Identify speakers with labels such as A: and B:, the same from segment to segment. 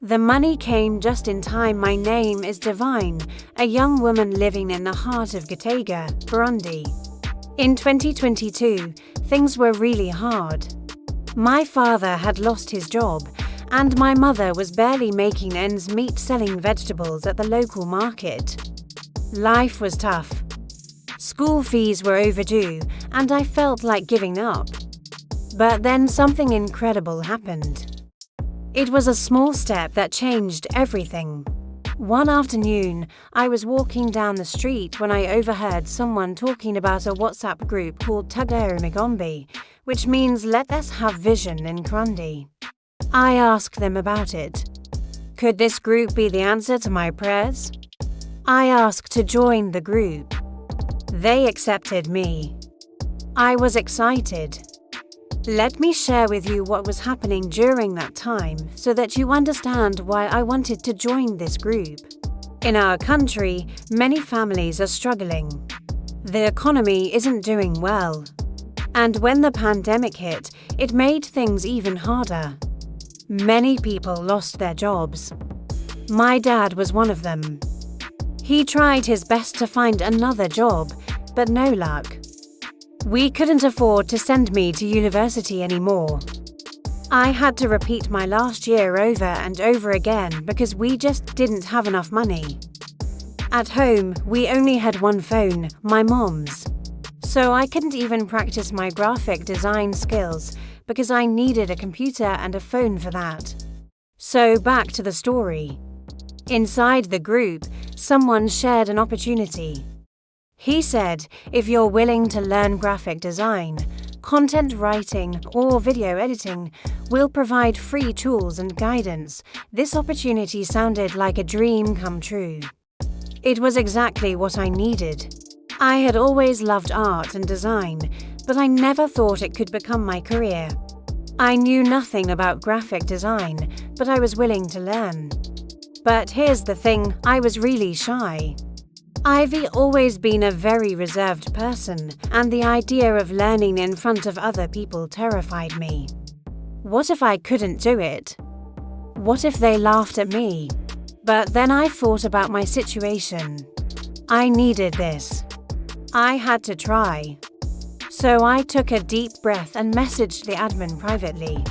A: The money came just in time. My name is Divine, a young woman living in the heart of Gitega, Burundi. In 2022, things were really hard. My father had lost his job, and my mother was barely making ends meet selling vegetables at the local market. Life was tough. School fees were overdue, and I felt like giving up. But then something incredible happened. It was a small step that changed everything. One afternoon, I was walking down the street when I overheard someone talking about a WhatsApp group called Tugero Migombi, which means Let Us Have Vision in Kirundi. I asked them about it. Could this group be the answer to my prayers? I asked to join the group. They accepted me. I was excited. Let me share with you what was happening during that time so that you understand why I wanted to join this group. In our country, many families are struggling. The economy isn't doing well. And when the pandemic hit, it made things even harder. Many people lost their jobs. My dad was one of them. He tried his best to find another job, but no luck. We couldn't afford to send me to university anymore. I had to repeat my last year over and over again because we just didn't have enough money. At home, we only had one phone, my mom's. So I couldn't even practice my graphic design skills because I needed a computer and a phone for that. So back to the story. Inside the group, someone shared an opportunity. He said, if you're willing to learn graphic design, content writing, or video editing, we'll provide free tools and guidance. This opportunity sounded like a dream come true. It was exactly what I needed. I had always loved art and design, but I never thought it could become my career. I knew nothing about graphic design, but I was willing to learn. But here's the thing, I was really shy. I've always been a very reserved person, and the idea of learning in front of other people terrified me. What if I couldn't do it? What if they laughed at me? But then I thought about my situation. I needed this. I had to try. So I took a deep breath and messaged the admin privately.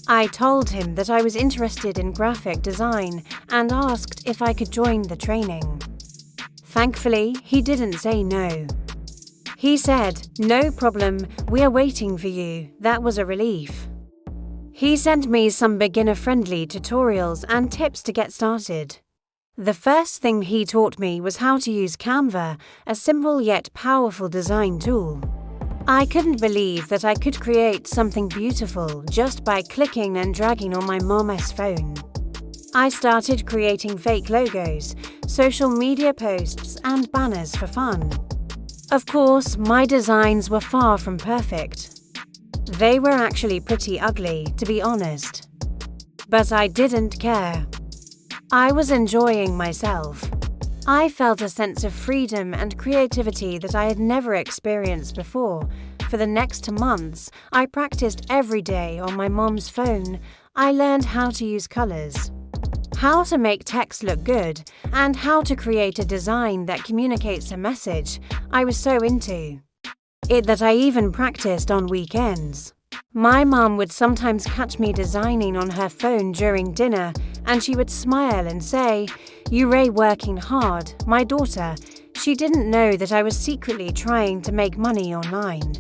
A: I told him that I was interested in graphic design and asked if I could join the training. Thankfully, he didn't say no. He said, "No problem, we are waiting for you." That was a relief. He sent me some beginner-friendly tutorials and tips to get started. The first thing he taught me was how to use Canva, a simple yet powerful design tool. I couldn't believe that I could create something beautiful just by clicking and dragging on my mom's phone. I started creating fake logos, social media posts, and banners for fun. Of course, my designs were far from perfect. They were actually pretty ugly, to be honest. But I didn't care. I was enjoying myself. I felt a sense of freedom and creativity that I had never experienced before. For the next months, I practiced every day on my mom's phone. I learned how to use colors, how to make text look good, and how to create a design that communicates a message I was so into it that I even practiced on weekends. My mom would sometimes catch me designing on her phone during dinner, and she would smile and say, "You're working hard." My daughter, she didn't know that I was secretly trying to make money online.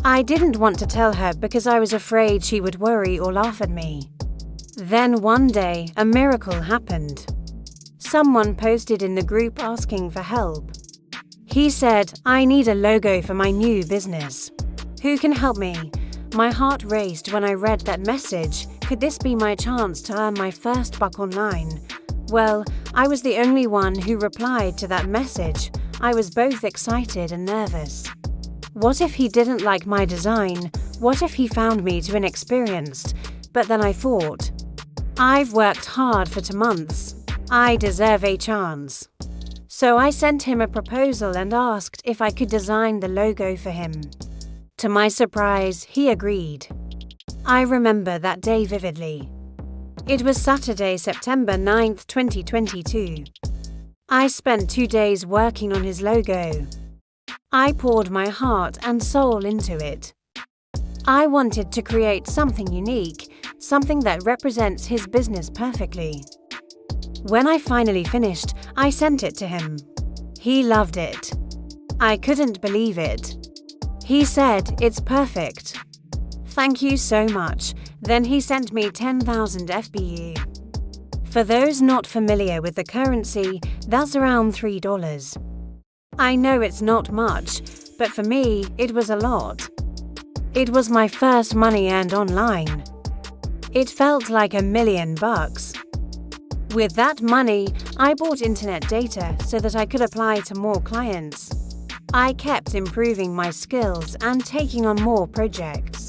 A: I didn't want to tell her because I was afraid she would worry or laugh at me. Then one day, a miracle happened. Someone posted in the group asking for help. He said, "I need a logo for my new business. Who can help me?" My heart raced when I read that message. Could this be my chance to earn my first buck online? Well, I was the only one who replied to that message. I was both excited and nervous. What if he didn't like my design? What if he found me too inexperienced? But then I thought, I've worked hard for 2 months. I deserve a chance. So I sent him a proposal and asked if I could design the logo for him. To my surprise, he agreed. I remember that day vividly. It was Saturday, September 9th, 2022. I spent 2 days working on his logo. I poured my heart and soul into it. I wanted to create something unique, something that represents his business perfectly. When I finally finished, I sent it to him. He loved it. I couldn't believe it. He said, "It's perfect. Thank you so much." Then he sent me 10,000 FBU. For those not familiar with the currency, that's around $3. I know it's not much, but for me, it was a lot. It was my first money earned online. It felt like $1 million. With that money, I bought internet data so that I could apply to more clients. I kept improving my skills and taking on more projects.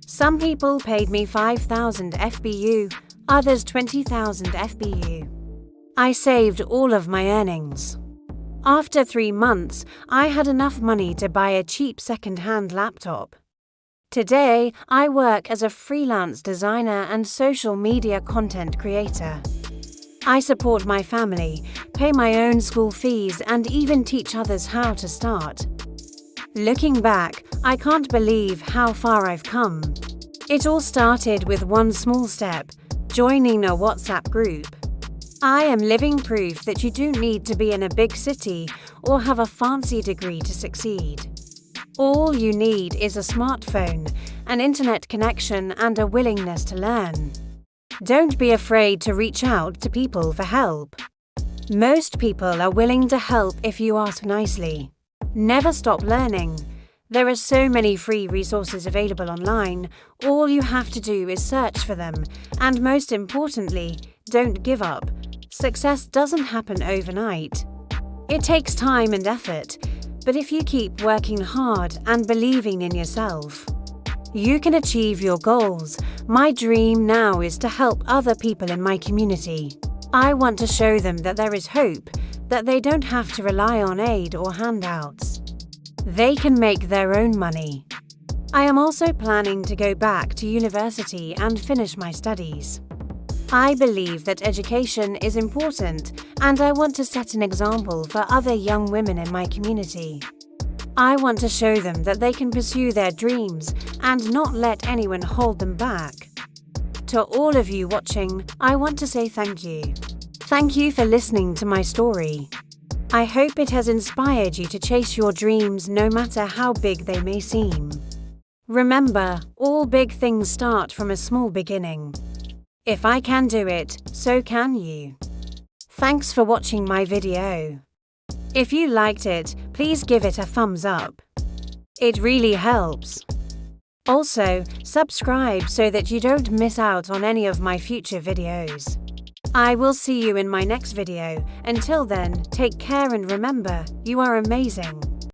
A: Some people paid me 5,000 FBU, others 20,000 FBU. I saved all of my earnings. After 3 months, I had enough money to buy a cheap second-hand laptop. Today, I work as a freelance designer and social media content creator. I support my family, pay my own school fees, and even teach others how to start. Looking back, I can't believe how far I've come. It all started with one small step, joining a WhatsApp group. I am living proof that you don't need to be in a big city or have a fancy degree to succeed. All you need is a smartphone, an internet connection, and a willingness to learn. Don't be afraid to reach out to people for help. Most people are willing to help if you ask nicely. Never stop learning. There are so many free resources available online. All you have to do is search for them, and most importantly, don't give up. Success doesn't happen overnight. It takes time and effort, but if you keep working hard and believing in yourself, you can achieve your goals. My dream now is to help other people in my community. I want to show them that there is hope, that they don't have to rely on aid or handouts. They can make their own money. I am also planning to go back to university and finish my studies. I believe that education is important, and I want to set an example for other young women in my community. I want to show them that they can pursue their dreams and not let anyone hold them back. To all of you watching, I want to say thank you. Thank you for listening to my story. I hope it has inspired you to chase your dreams no matter how big they may seem. Remember, all big things start from a small beginning. If I can do it, so can you. Thanks for watching my video. If you liked it, please give it a thumbs up. It really helps. Also, subscribe so that you don't miss out on any of my future videos. I will see you in my next video. Until then, take care and remember, you are amazing.